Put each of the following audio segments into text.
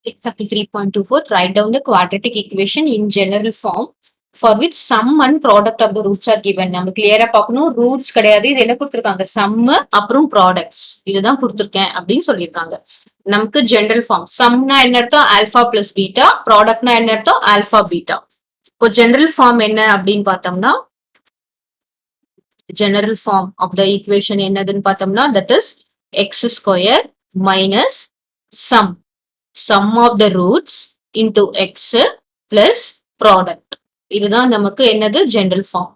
Example 3.24, write down the quadratic equation in general form for which sum and product of the roots are given. நம்ம கிளியரா பார்க்கணும், roots கிடையாது, இது என்ன கொடுத்திருக்காங்க, சம் அப்புறம் ப்ராடக்ட்ஸ் இதுதான் கொடுத்திருக்கேன் அப்படின்னு சொல்லியிருக்காங்க. நமக்கு ஜெனரல் ஃபார்ம், சம்னா என்ன அர்த்தம், ஆல்பா பிளஸ் பீட்டா, ப்ராடக்ட்னா என்ன அர்த்தம், ஆல்பா பீட்டா. இப்போ ஜெனரல் ஃபார்ம் என்ன அப்படின்னு பார்த்தோம்னா, general form of the equation என்னதுன்னு பார்த்தோம்னா, that is X square minus sum sum of the roots into x plus product. இதுதான் நமக்கு என்னது ஜெனரல் ஃபார்ம்.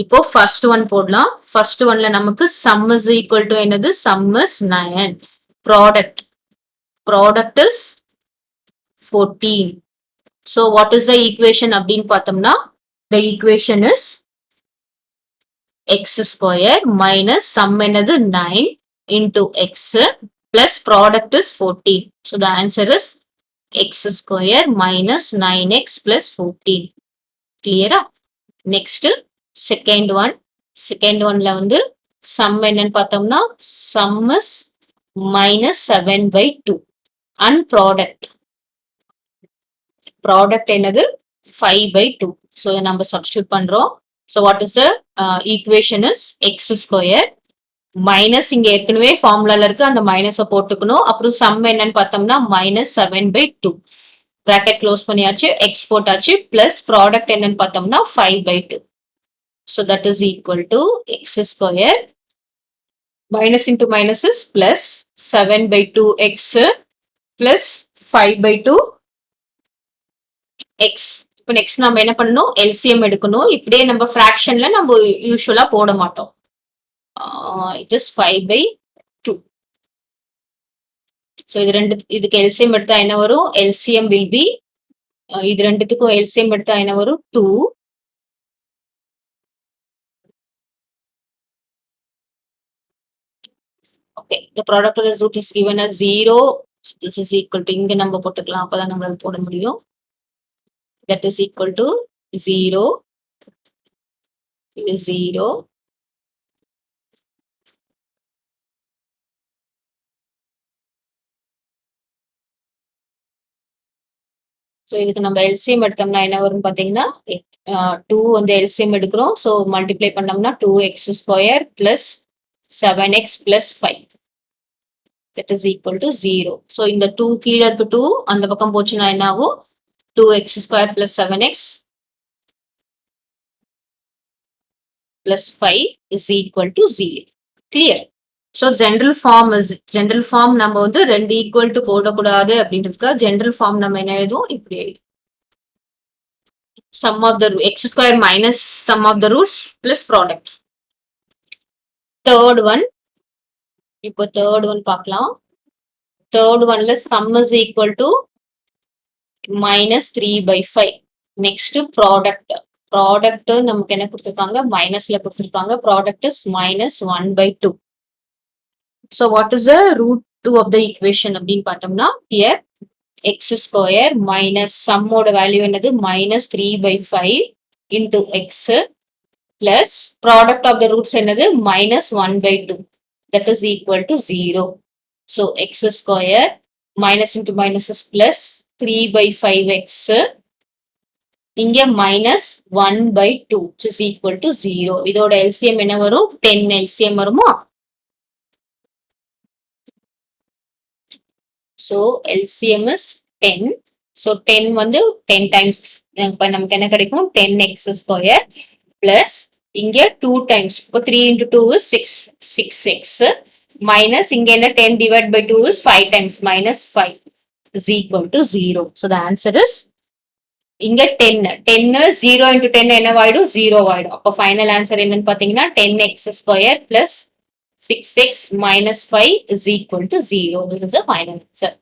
இப்போ ஃபர்ஸ்ட் ஒன் போடலாம். ஃபர்ஸ்ட் ஒன்ல நமக்கு sum is equal to என்னது, sum is 9, product is 14. So what is the equation அப்படின்னு பார்த்தோம்னா, the equation is x square minus sum என்னது 9 into x plus product is 14. So the answer is x square minus 9x plus 14. Clear? Next, second one. Second one la வந்து sum என்னன்னு பார்த்தோம்னா, sum is minus 7 by 2. And product என்னது 5 by 2. So நம்ம substitute பண்றோம். So what is the equation is x square minus இங்க ஏற்கனவே ஃபார்முலால இருக்கு, அந்த மைனஸை போட்டுக்கணும். அப்புறம் சம் என்னன்னு பார்த்தோம்னா மைனஸ் 7 by 2, பிராக்கெட் க்ளோஸ் பண்ணியாச்சு, எக்ஸ் போட்டாச்சு, பிளஸ் ப்ராடக்ட் என்னன்னு பார்த்தோம்னா 5 by 2. So that is equal to X square minus into minus is plus 7 by 2 X plus 5 by 2 X. இப்போ நெக்ஸ்ட் நம்ம என்ன பண்ணணும், எல்சிஎம் எடுக்கணும். இப்படியே நம்ம ஃபிராக்ஷன்ல நம்ம யூஸ்வலா போட மாட்டோம். It is 5 by 2. So இதுக்கு LCM எடுத்தா என்ன வரும், LCM will be இது ரெண்டுத்துக்கும் LCM எடுத்தா என்ன வரும், 2. Okay, the product of the root is given as 0. So this is equal to, இங்க நம்ம போட்டுக்கலாம், அப்பதான் நம்மளால போட முடியும். That is equal to 0. It is 0. So இதுக்கு நம்ம எல்சிஎம் எடுத்தோம்னா என்ன வரும் பார்த்தீங்கன்னா, 2 வந்து எல்சிஎம் எடுக்கிறோம். ஸோ மல்டிப்ளை பண்ணோம்னா 2x square plus 7x plus 5 that is equal to 0. So இந்த 2 கீழே இருக்கு, 2 அந்த பக்கம் போச்சுன்னா என்ன ஆகும், 2x square plus 7x plus 5 is equal to 0. Clear? So general form நம்ம வந்து ரெண்டு ஈக்குவல் டு போடக்கூடாது அப்படின்றதுக்காக ஜென்ரல் ஃபார்ம் நம்ம என்ன எழுதுவோம், இப்படி எழுதும், sum of the X square minus sum of the roots plus product. Third one, இப்போ தேர்ட் ஒன் பார்க்கலாம். தேர்ட் ஒன்ல sum is equal to minus 3 by 5. Next product நமக்கு என்ன கொடுத்துருக்காங்க, மைனஸ்ல கொடுத்துருக்காங்க. Product is minus 1 by 2. So what is the root 2 of the equation அப்படின்னு பார்த்தோம்னா, here x square minus sum ஓட வேல்யூ என்னது, minus 3 by 5 into x plus product of the roots என்னது minus 1 by 2, that is equal to 0. So x square minus into minus is plus 3 by 5x, இங்க minus 1 by 2 which is equal to 0. இதோட LCM என்ன வரும், 10 LCM வருமா. So LCM is 10. So 10 வந்து 10 times நமக்கு என்ன கிடைக்கும், 10x square plus இங்க 2 times, இப்போ 3 into 2 is 6x minus இங்க என்ன 10 divided by 2 is 5 times minus 5 is equal to 0. So the answer is இங்க 10 0 into 10 என்ன ஆயிடும், 0 ஆயிடும். அப்போ ஃபைனல் ஆன்சர் என்னன்னு பாத்தீங்கன்னா 10x square plus 6x minus 5 is equal to 0. This is the final answer.